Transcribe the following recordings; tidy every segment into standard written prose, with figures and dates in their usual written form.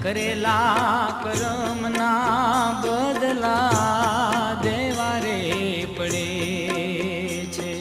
કરેલા કરમના બદલા દેવા રે પડે છે.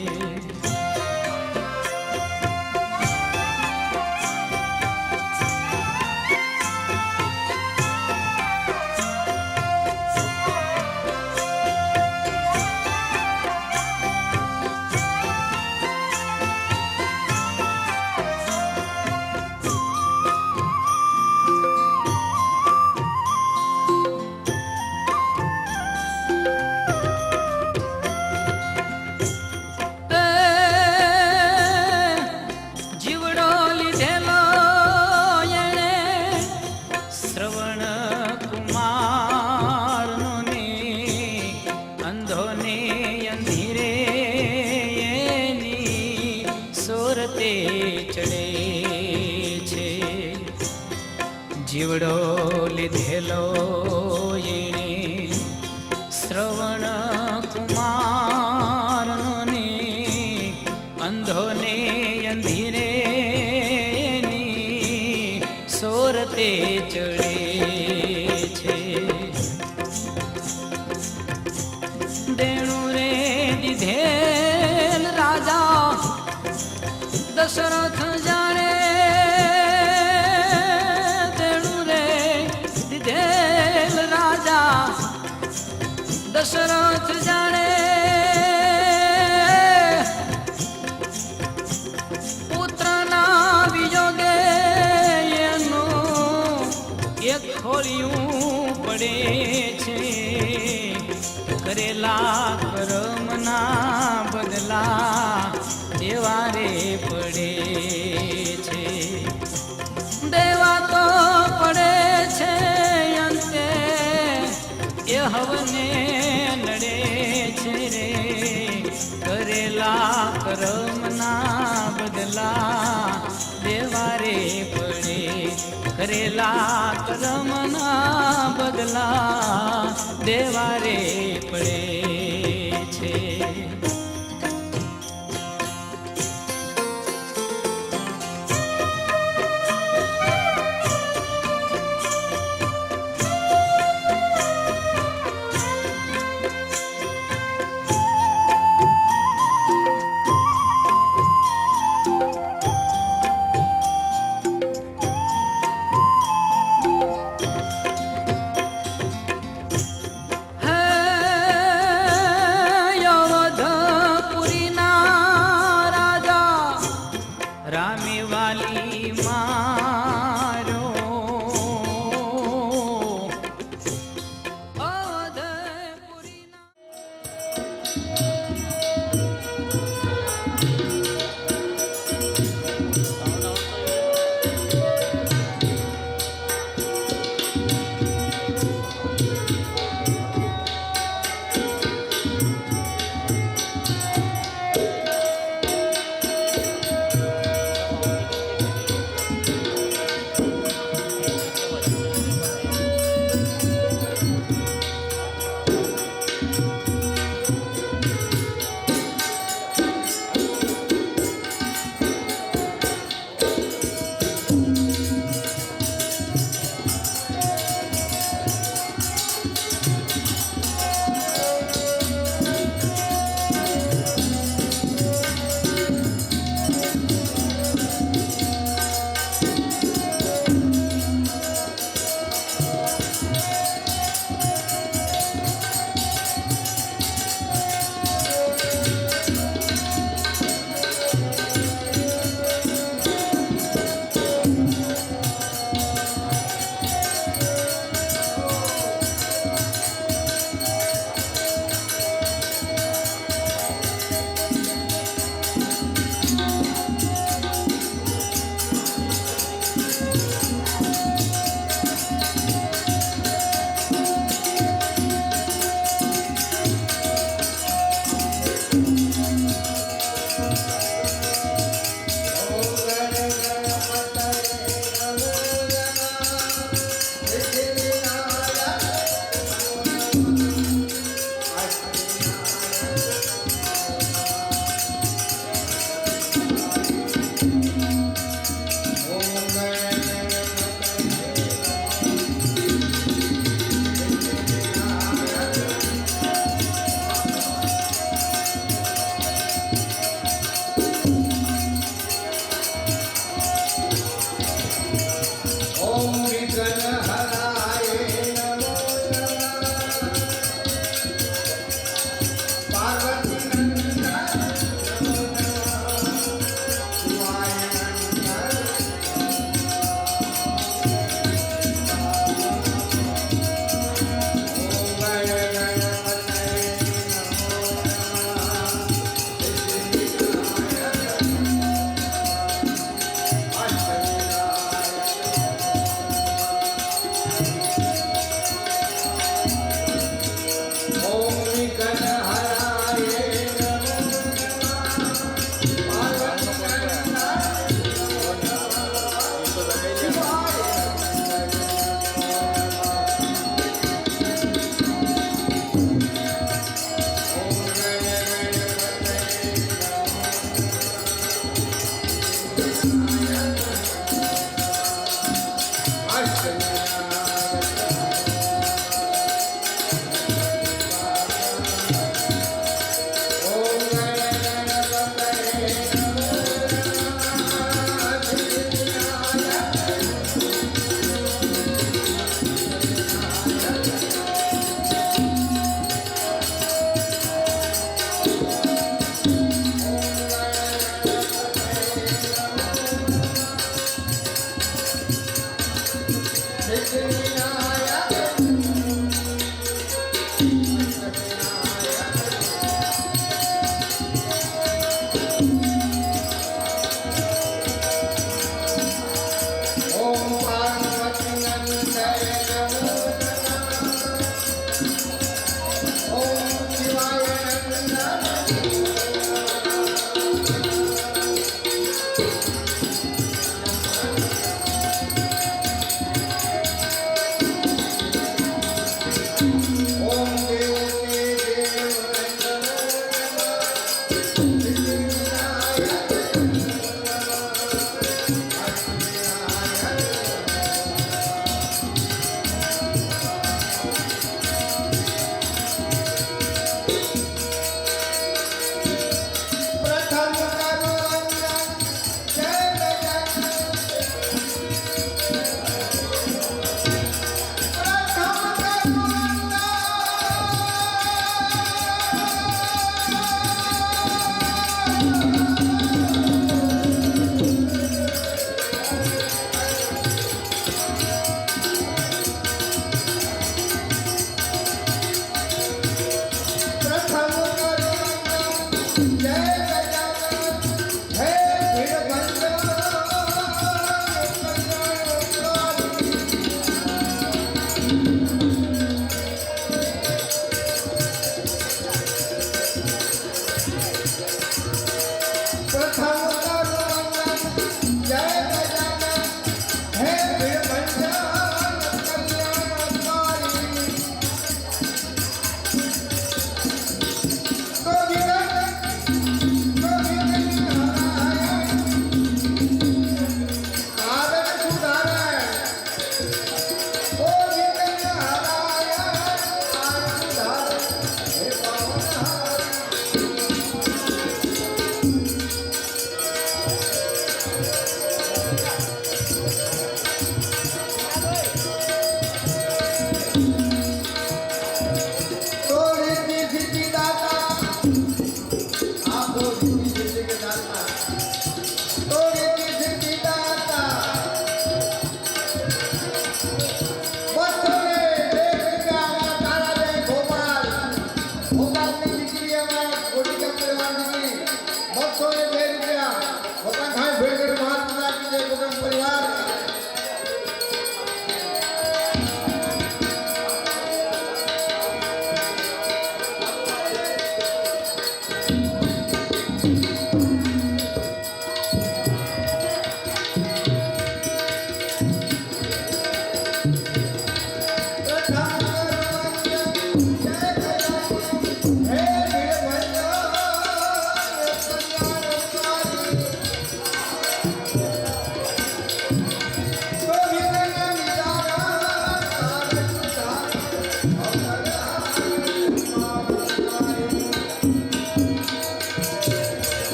જીવડો લીધેલો એણે શ્રવણ કુમારનો ને અંધોને અંધીરે સોરતે ચડે છે. દેણું રે દીધેલ રાજા દશરથ જાણે, દશરથ જાણે પુત્રના વિયોગે એનું એક ખોળિયું પડે છે. કરેલા કર્મના બદલા દેવા રે પડે છે. દેવા તો પડે છે અંતે એ હવને નડે છે રે. કરેલા કર્મના બદલા દેવા રે પડે. કરેલા કર્મના બદલા દેવા રે પડે છે.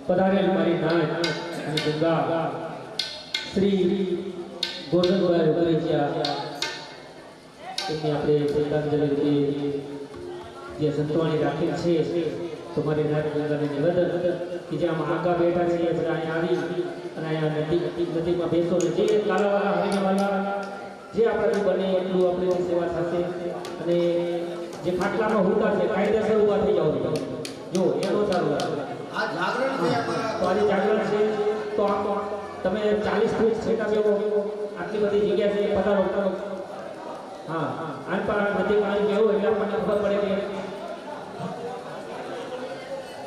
પધારેલ મારી નાય અને ગંગા શ્રી ગોરધનભાઈ ઉગરેચિયા એમને આપણે શ્રદ્ધાંજલિ રૂપે જે સંતવાણી રાખેલ છે તો મારી નાય ગંગાને નિવેદન કે જે આમાં આગા બેઠા છે અહીંયા આવી અને અહીંયા નદીમાં બેસો ને જે કાલાવાળા હરિયાવાળા જે આપણાથી બને એટલું આપણી સેવા થશે અને જે ખાટલામાં હુતા છે કાયદેસર ઉભા થઈ જાવ જો એનો સારું આ જાગરણ છે અમારા તો આજે જાગરણ છે તો આમ તમે 40 ફૂટ છેટા બેવો આટલી બધી જગ્યા છે પધારો હા આન પર બધી પાણી કેવું એટલે આપણને ખબર પડે કે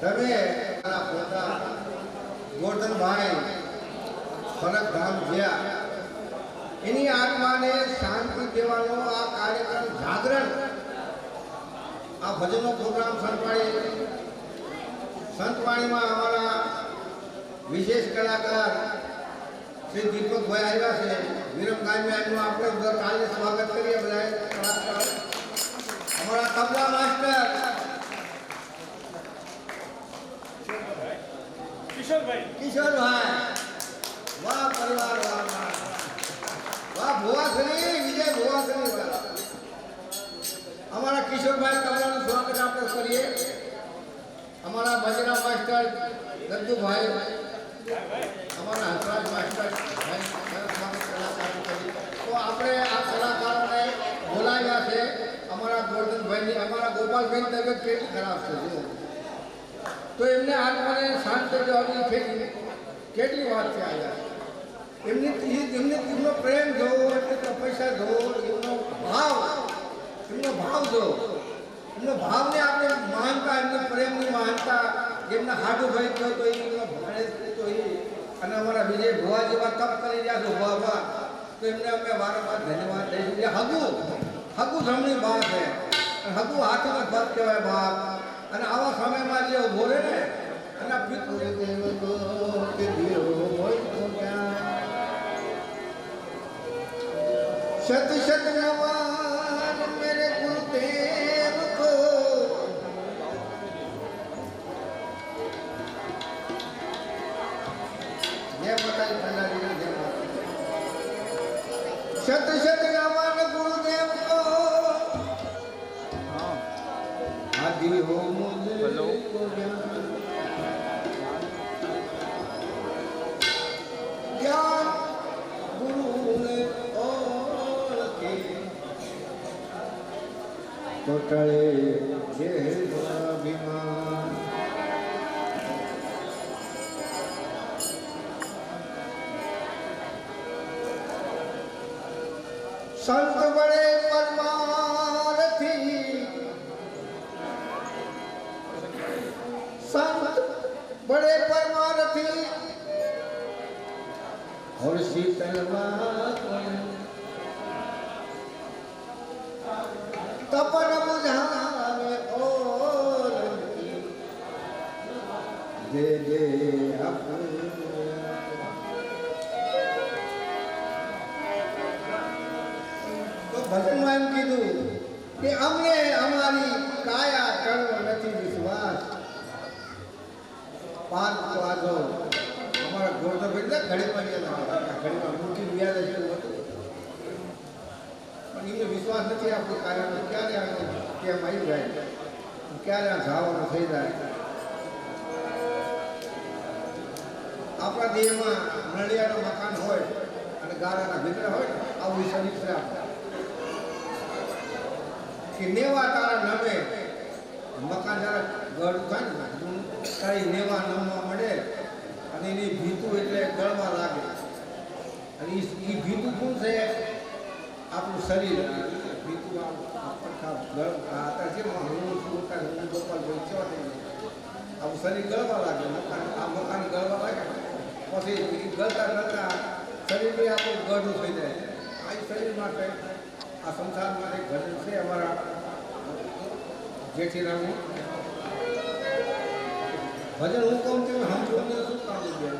તમે મારા પોતા ગોરધનભાઈ ફરક ધામ જ્યાં એની આત્માને શાંતિ દેવાનો આ કાર્યક્રમ જાગરણ આ ભજનનો પ્રોગ્રામ સંતવાણીમાં અમારા વિશેષ કલાકાર શ્રી દીપકભાઈ આવ્યા છે વિરમ ગામિયાનું આપણે કાલે સ્વાગત કરીએ બધા અમારા તબલા માસ્ટર કિશોરભાઈ વાહ પરિવાર વાહ ભુવાશ્રી વિજય ભુવાશ્રી અમારા કિશોરભાઈ તબલાનું સ્વાગત આપણે કરીએ અમારા ભજના માસ્ટર દત્તુભાઈ અમારા હંસરાજ માસ્ટર સ્વાગત કલાકારો કરીએ તો આપણે આ કલાકારોને બોલાવ્યા છે અમારા ગોરધનભાઈની અમારા ગોપાલભાઈની તબિયત કેટલી ખરાબ છે જુઓ તો એમને આત્માને શાંત જવાની કેટલી વાત છે આવ્યા એમનો પ્રેમ જોવો એમની તપસ્યા જોવો એમનો ભાવ જોવો એમનો ભાવને આપણે મહાનતા એમના પ્રેમની મહાનતા એમના હાડુભાઈ કહો તો એમનો ભાણેજ તો એ અને અમારા વિજય ભુવા જેવા તપ કરી રહ્યા છો ભુવા તો એમને અમે વારંવાર ધન્યવાદ દઈશું એ હગું જમણી બા છે હગું હાથમાં પગ કહેવાય બાપ અને આવા સમયમાં જે ઉભો રહે ને એના પિતૃ शत शत नवाज मेरे गुरुदेव को ये बताइए भंडारी ने शत शत नवाज गुरुदेव को आदि हो मुझे को ज्ञान गुरु ने टोटले जे अभिमान संत बड़े परमारथी संत बड़े परमारथी और शीतल तपन बुझावे और दे दे तो भजનમાં એમ કીધું કે અમને અમારી કાયા કરવો નથી વિશ્વાસ પાંચ તો આગો અમારા ગોરધનભાઈ ઘડીમાં ગયા ઘડીમાં મૂકી વ્યાજ જેવું હતું પણ એમને વિશ્વાસ નથી આપણો કાર્યનો ક્યારે કેમ આવી જાય ક્યારે આ ઝાવાનો થઈ જાય આપણા દેહમાં નળિયાનું મકાન હોય અને ગારાના ભીતરા હોય આવું શરીર છે આપણે કે નેવા તારા નમે મકાન જરા ગળું થાય ને તારી નેવા નમવા મળે અને એની ભીતું એટલે ગળવા લાગે અને એ ભીતું શું છે આપણું શરીર ભીતું અત્યારે છે હું ગોપાલભાઈ છો આપણું શરીર ગળવા લાગે આ મકાન ગળવા લાગે પછી ગળતા ગળતા શરીરને આપણું ગળું થઈ જાય આ શરીર માટે આ સંસાર માટે ભજન છે અમારા જેઠીરામનું ભજન હું કહું છું હમ શું કામ દે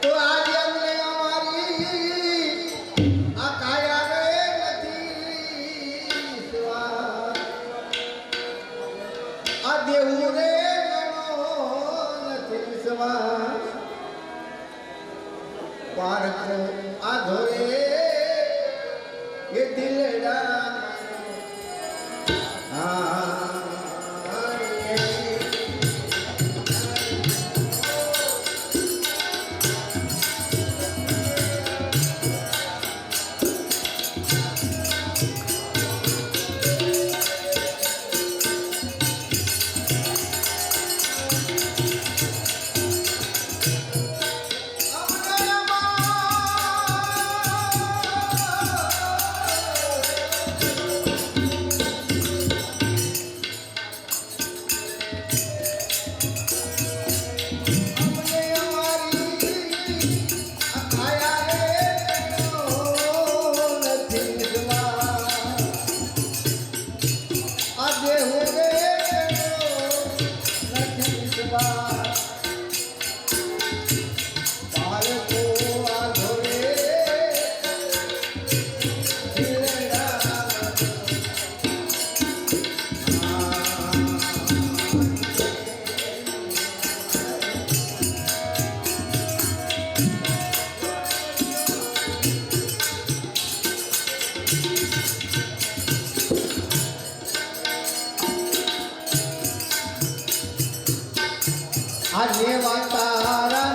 તો આજે અમને અમારી આ કાયા રે નથી વિશ્વાસ દેવું રે ગણો નથી વિશ્વાસ પારકો આ ધોરે એ દિલડા આજે વાતારા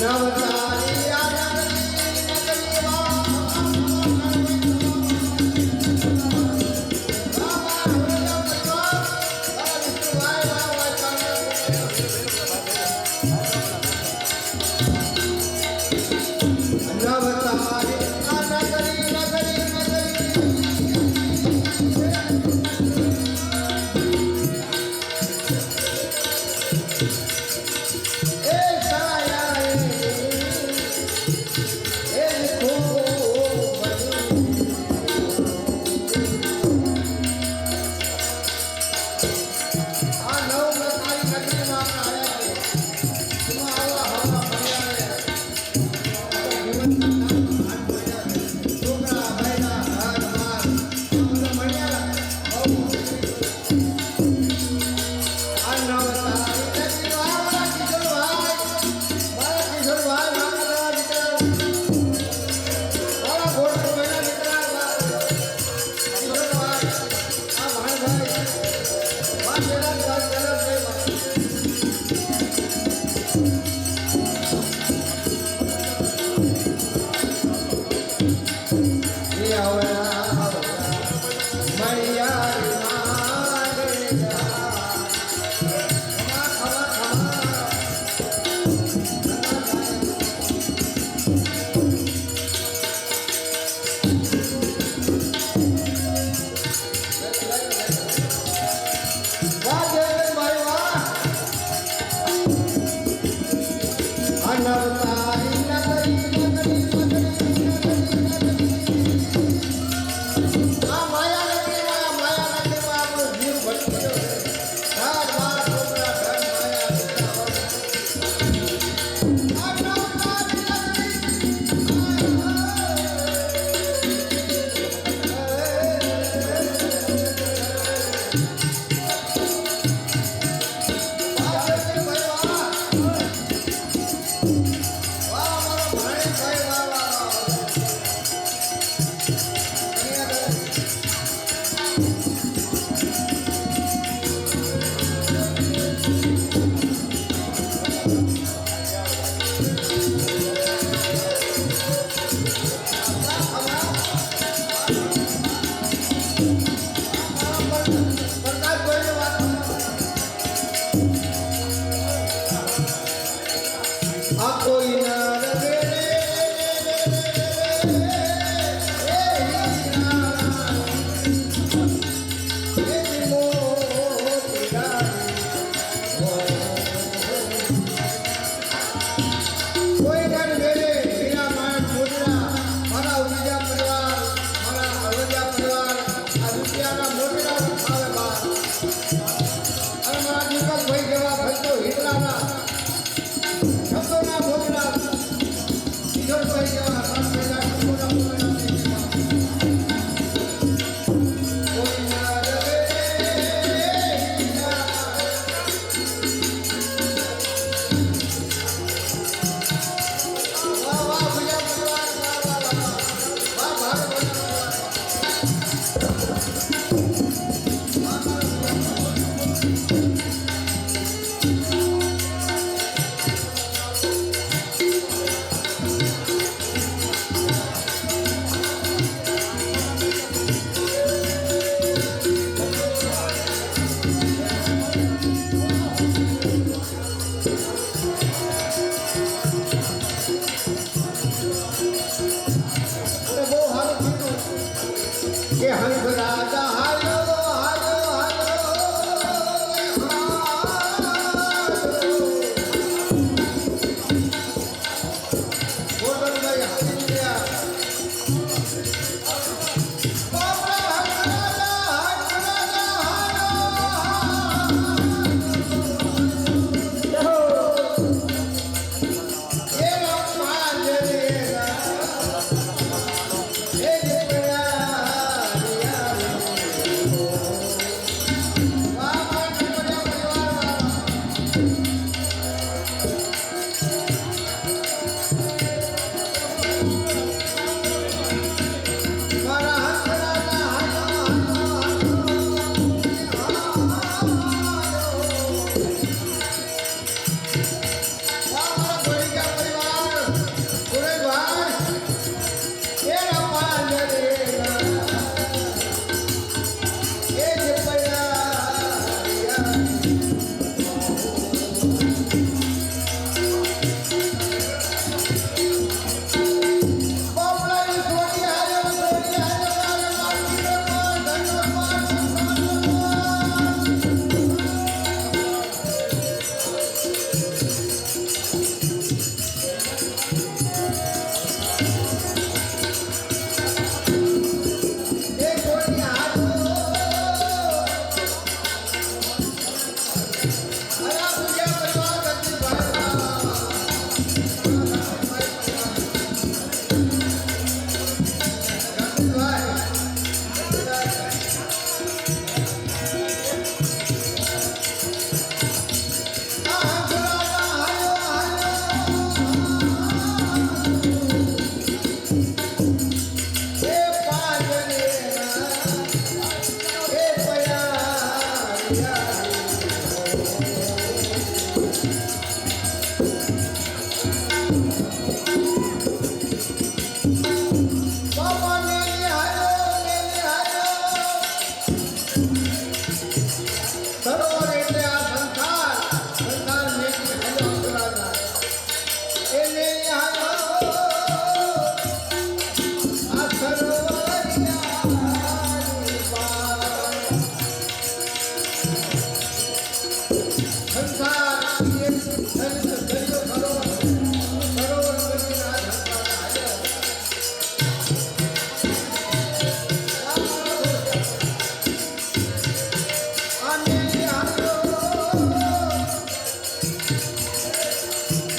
નવતારી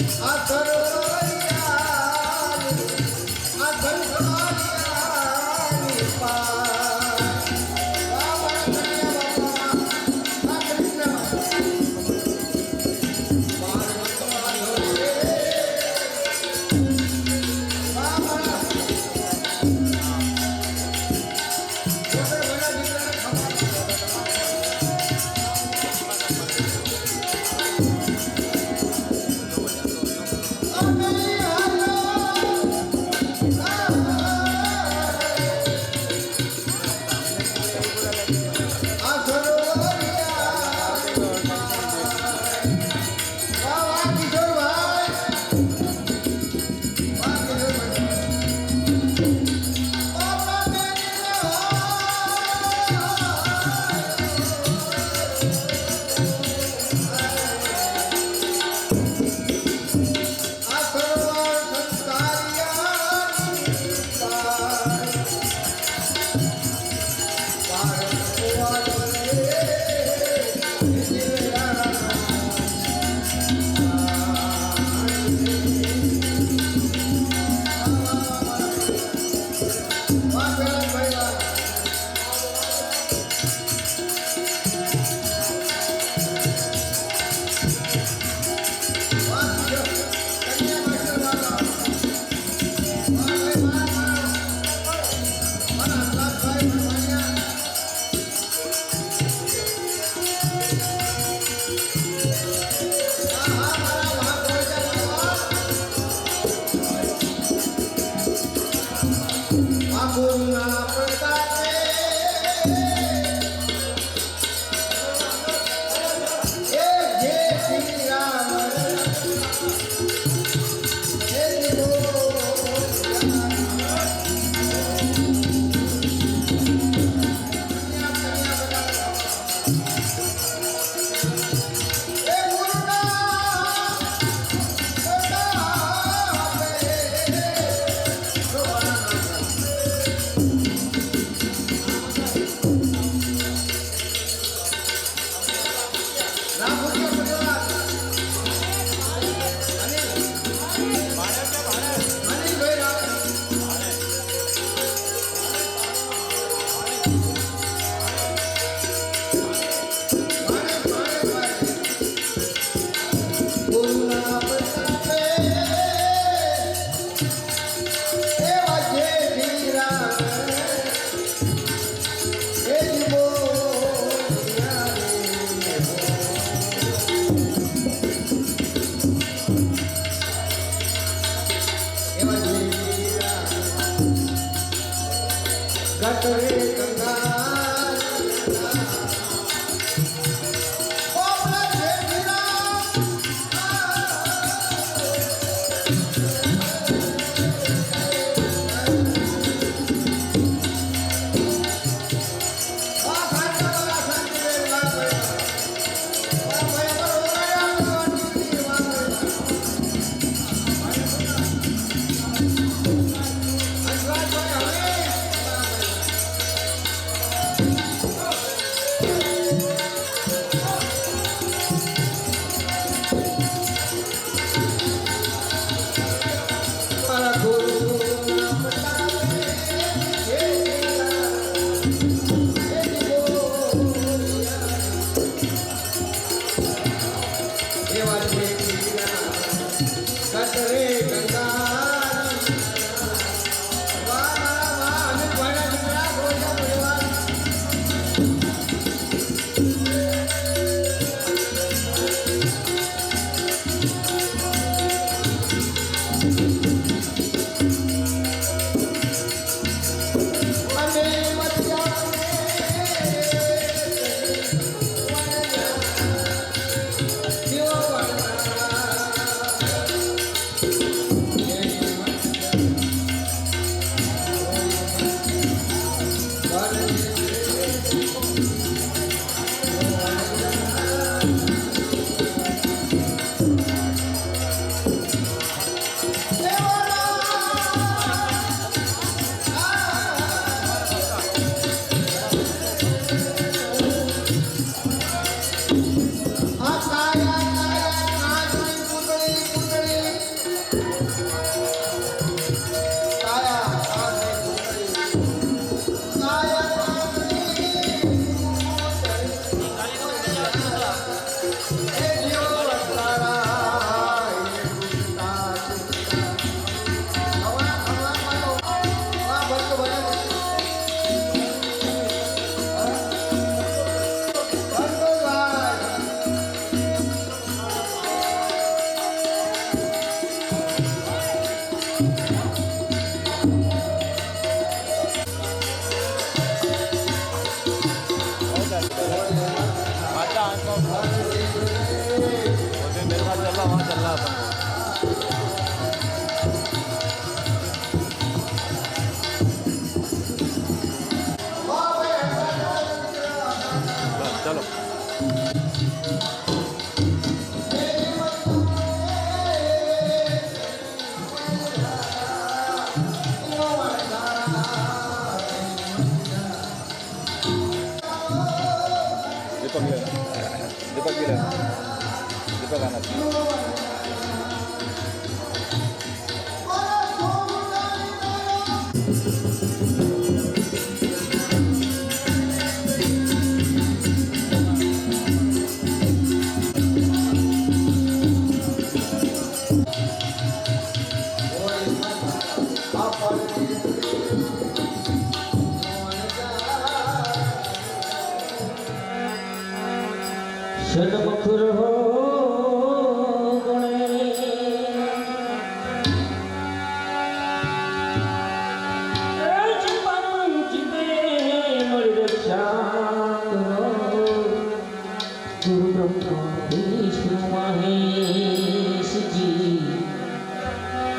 આ સરોવરિયાની, આ ધનસવારિયાની પાર. વાહ મારા કનૈયા બાપા, આ કૃષ્ણ મારો તમારો રે. વાહ મારા છોકરા બધા દીકરાને ખબર.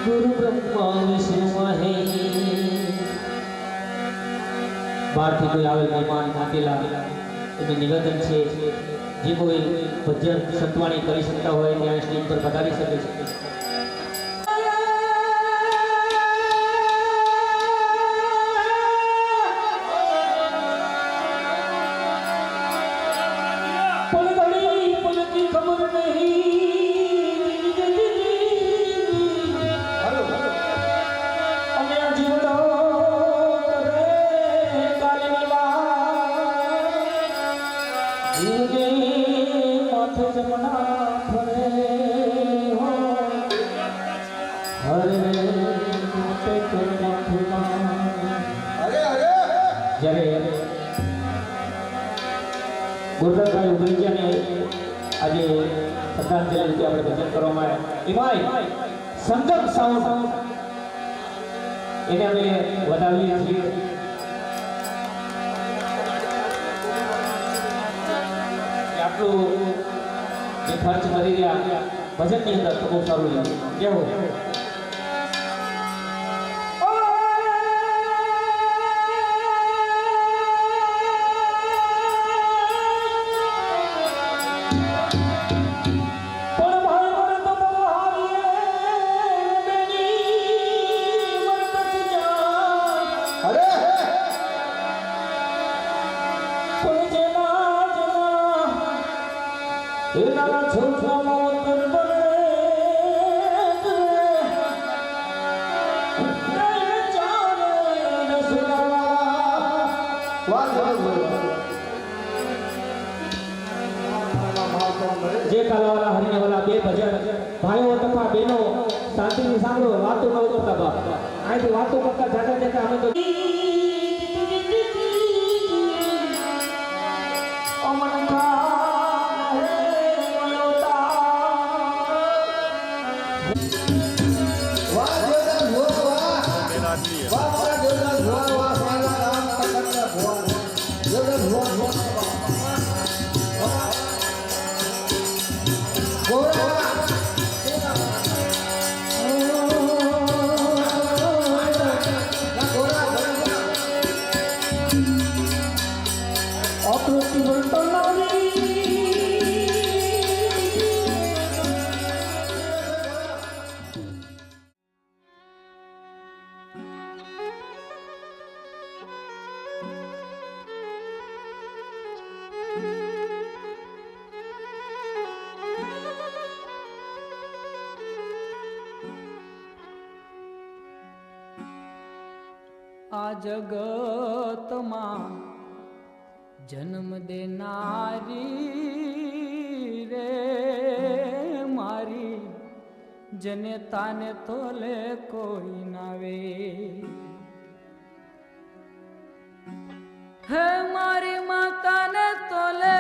ગુરુ બ્રહ્મા વિષ્ણુ મહેશ બહારથી કોઈ આવેલ મહેમાન નાતેલા એનું નિવેદન છે જે કોઈ ભજન સંતવાણી કરી શકતા હોય ત્યાં સ્ટેજ પર પધારી શકે છે. ગુરુદાસભાઈ ઉગરીચાને આજે શ્રદ્ધાંજલિ રીતે આપણે ભજન કરવામાં આવ્યા એમાં સંગમ સાઉન્ડ એને અમે વધાવીએ છીએ. આટલું જે ખર્ચ કરી રહ્યા ભજનની અંદર તો બહુ સારું લાગે. કેવું જે કાલાવાલા હરીને વાલા બે ભજન ભાઈઓ તથા બહેનો શાંતિથી સાંભળો, વાતો ન કરતા બાપ. અહીંથી વાતો કરતા જાતા જતા અમે તો આ જગતમાં જન્મ દેનારી રે મારી જનેતાને તોલે કોઈ નાવે. હે મારી માતાને તોલે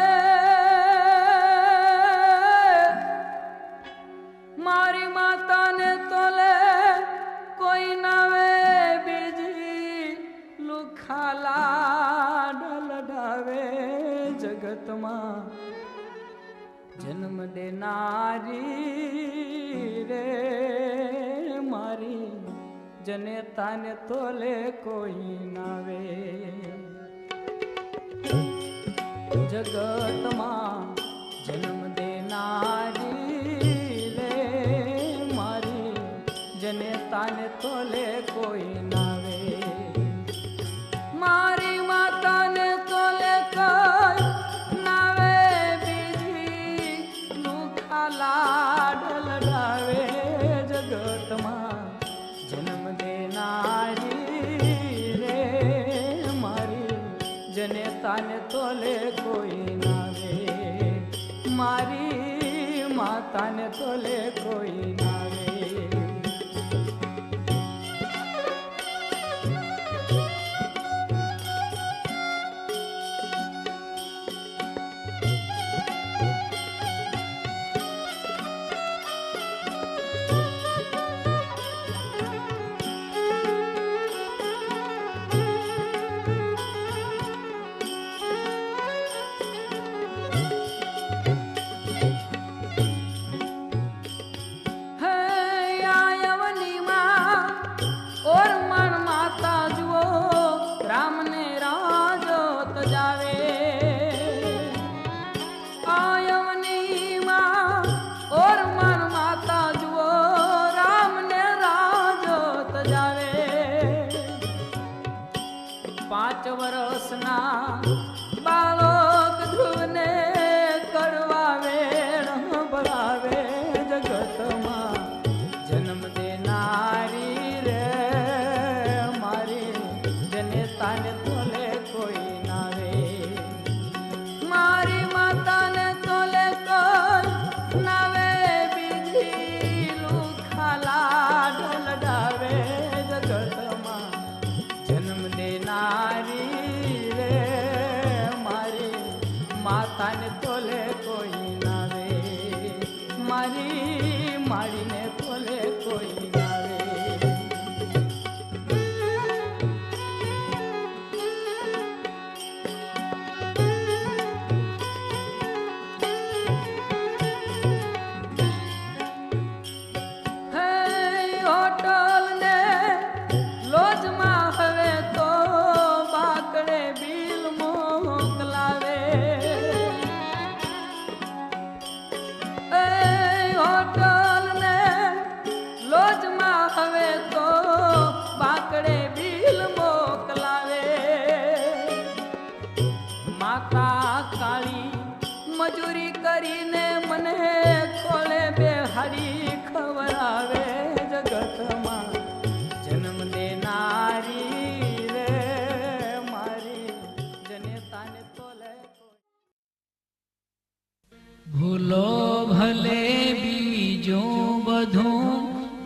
મારી માતાને તોલે કોઈ નાવે. ખાલા ડલડાવે જગતમાં જન્મ દેનારી રે મારી જનેતાને તોલે કોઈ નાવે. જગતમાં જન્મ દેનારી રે મારી જનેતાને તોલે કોઈ નાવે. મારી માતાને તોલે કઈ નાવે બીજી લુખાલા ડલડાવે જગતમાં જન્મ દેનારી રે મારી જનેતાને તોલે કોઈ નાવે. મારી માતાને તોલે કોઈ નાવે.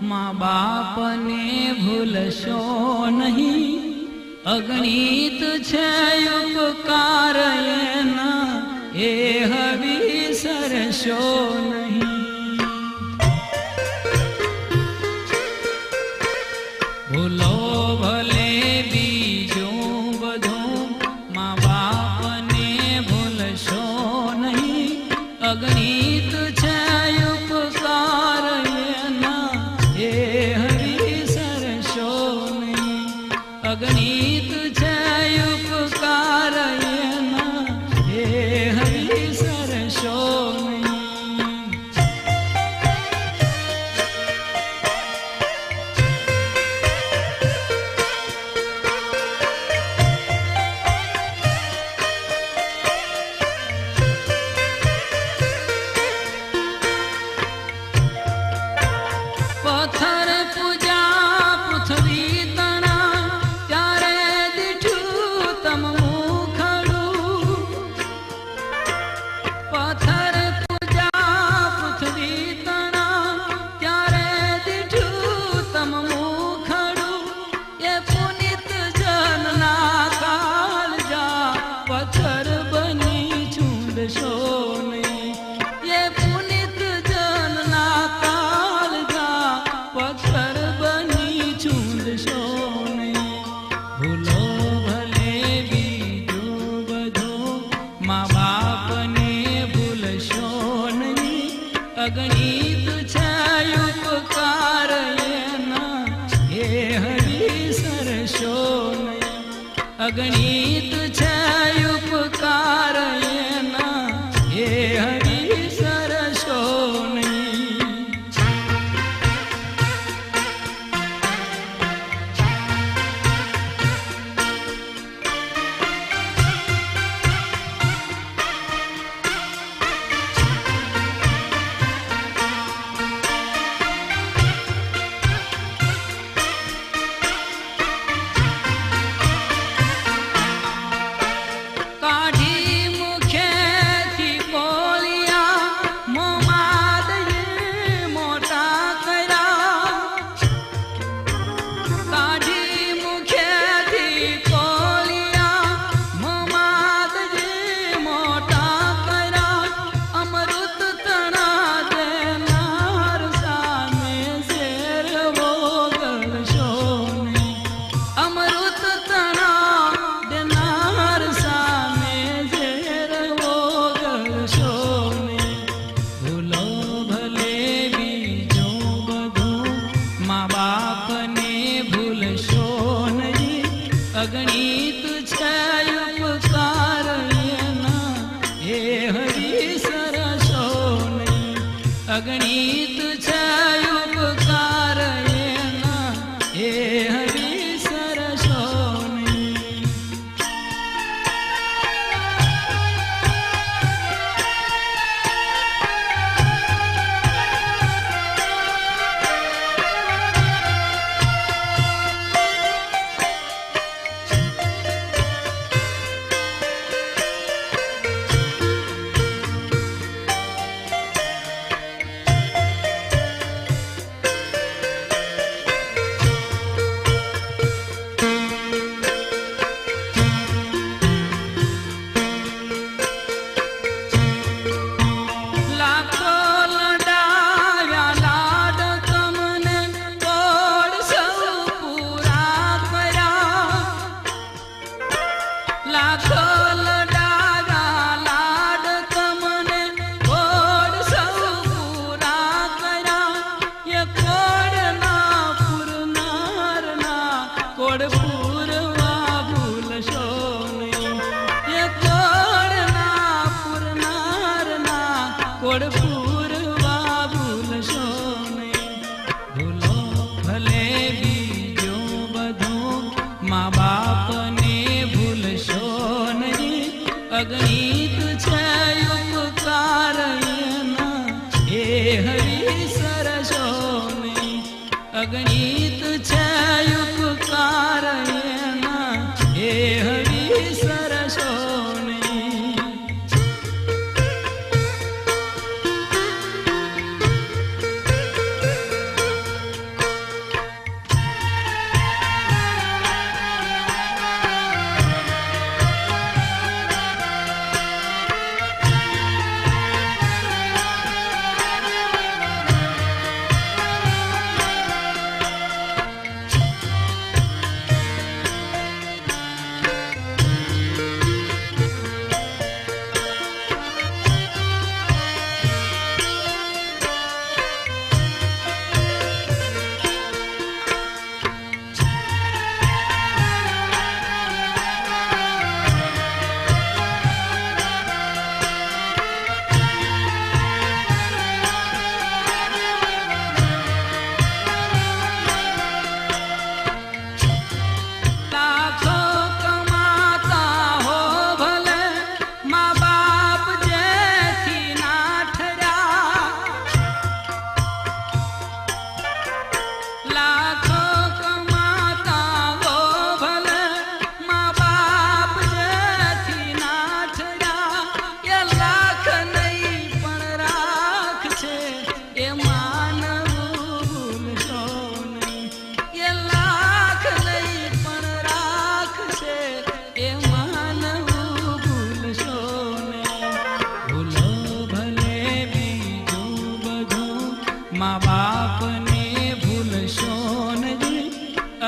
माँ बाप ने भूलशो नहीं, अगणित छे उपकार एना, ए विसरशो नहीं। भूलो भले बीजों बधों, माँ बाप ने भूलशो नहीं, अगणित छे उपकार एना, ए विसरशो नहीं। अगणित छे उपकार एना, ए विसरशो नहीं। पत्थर पूजा पृथ्वी तना, त्यारे दिठू तम मुखड़ू। पत्थर पूजा पृथ्वी तना, त्यारे दिठू तम मुखड़ू। ये पुनित जन ना कालजा, पत्थर बनी छूंदशो नहीं। ये पुनित जन ना कालजा, पत्थर बनी छूंदशो नहीं। भूलो भले बीजो बधो, माँ बाप ने भूलशो नहीं, अगणित छे उपकार एना, ए विसरशो नहीं। अगणित छे उपकार एना, ए विसरशो नहीं। काढ़ी मुखेथी कोलिया, मोमाद ये मोटा करा। काढ़ी मुखेथी कोलिया, मोमाद ये मोटा करा। अमृत तना देनार सामे शेर वो गलशो नहीं। अमृत तना देनार सामे शेर वो गलशो नहीं। भूलो भले बीजों बधों, माँ बाप ने भूलशो नहीं, अगणित छे उपकार एना, ए विसरशो नहीं। अगणित छे उपकार एना, ए विसरशो नहीं। लाखो लडाव्या लाड तमने, कोड सौ पूरा कर्या। लाखो लडाव्या लाड तमने, कोड सौ पूरा कर्या। ये कोड ना पुरनार ना, कोड पूरवा भूलशो नहीं। ये कोड ना पुरनार ना, कोड पूरवा भूलशो नहीं। भूलो भले बीजों बधों, माँ बाप ने भूलशो नहीं, अगणित छे उपकार एना, ए विसरशो नहीं। अगणित छे उपकार एना, ए विसरशो नहीं।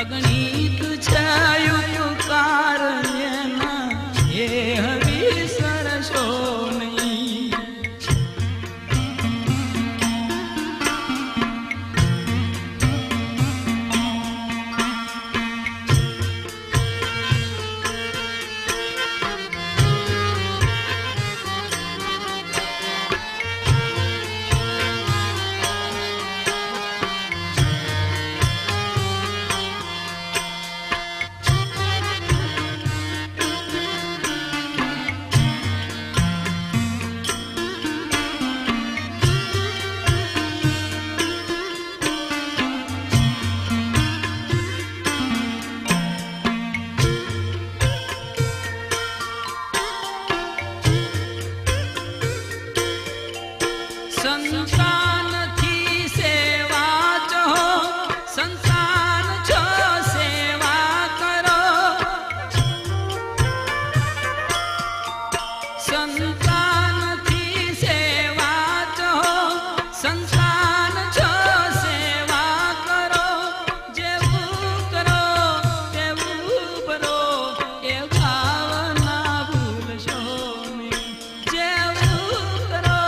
અગણિત છે ઉપકાર એના એ હરી સરસો નહીં. સંતાનથી સેવા ચો, સંતાન છો સેવા કરો. સંતાનથી સેવા ચો, સંતાન છો સેવા કરો. જેવું કરો તેવું ભરો એ ભાવના ભૂલશો નહીં. જેવું કરો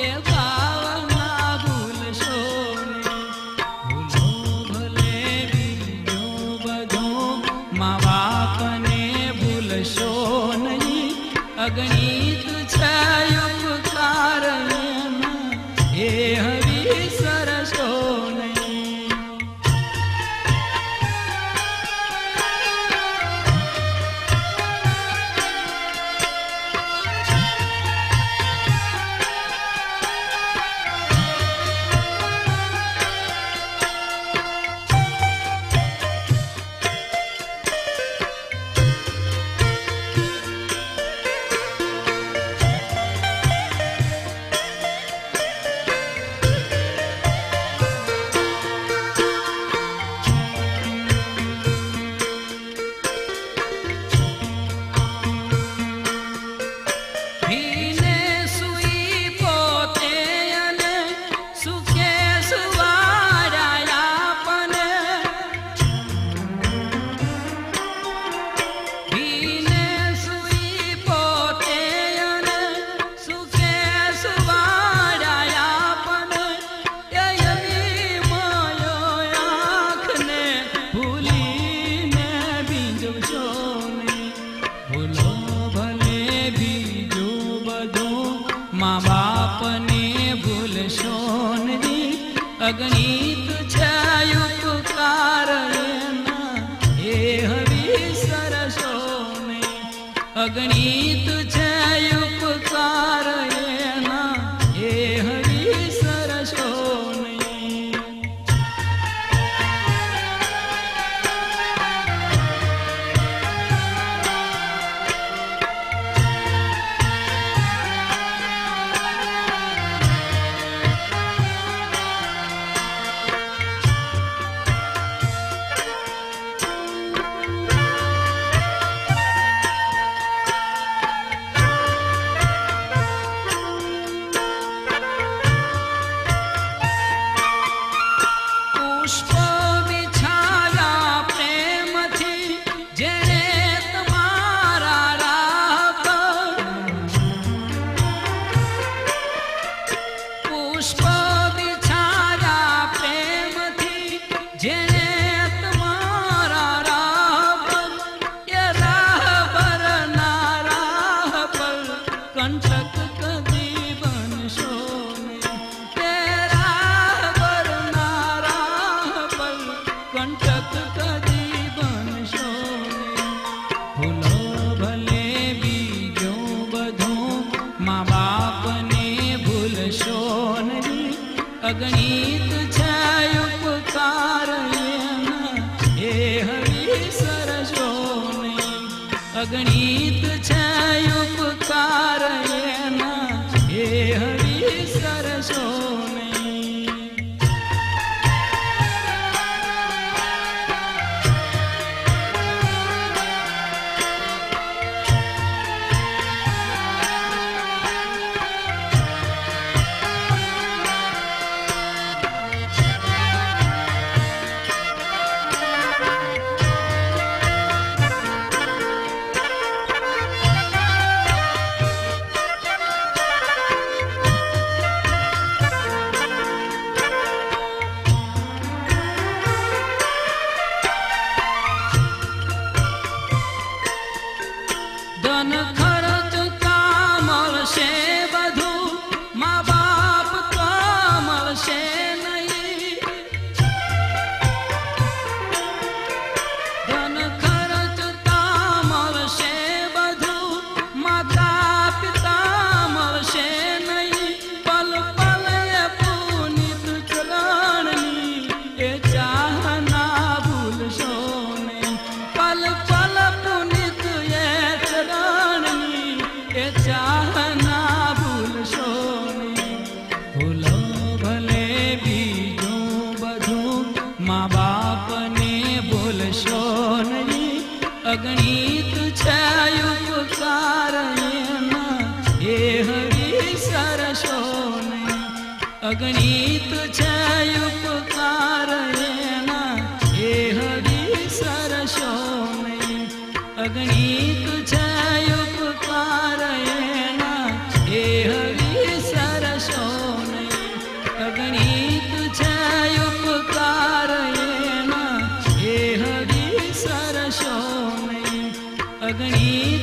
એ ભાવના ભૂલશો નહીં. ભૂલો ભલે બીજો બધો મા બાપને ભૂલશો નહીં. અગણિત છે ઉપકાર એના એ હરી સરસો નહીં. ભીને સુઈ પોતે અને સુખે સુવાડ્યા આપને. ભીને સુઈ પોતે અને સુખે સુવાડ્યા આપને. એ અભિમયો આંખને ભૂલીને બીજવશો નહીં. ભૂલો ભલે બીજો બધો મા બાપને ભૂલશો નહીં. અગણિત છે ઉપકાર એના એ હરી સરસો નહીં. અગણિત છે ઉપકાર એના એ હરી સરસો નહીં. પુષ્પ બિછાવ્યા પ્રેમથી જેણે તમારા રાહ પર. પુષ્પ બિછાવ્યા પ્રેમથી જેણે તમારા રાહ પર. એ રાહ ભરના રાહ પર કંટક કદી બનશો નહીં. એ રાહ ભરના રાહ પર કંટક કદી બનશો નહીં. ભૂલો ભલે બીજો બધો મા બાપને ભૂલશો નહીં. અગણિત છે ઉપકાર એના એ હરી સરસો નહીં. અગણિત છે ઉપકાર એના એ હરી સરસો નહીં. सरशो नहीं अगणित छे उपकार एना हे हरि सरशो नहीं अगणित छे उपकार एना हे हरि सरशो नहीं अगणित छे उपकार एना हे हरि सरशो नहीं अगणित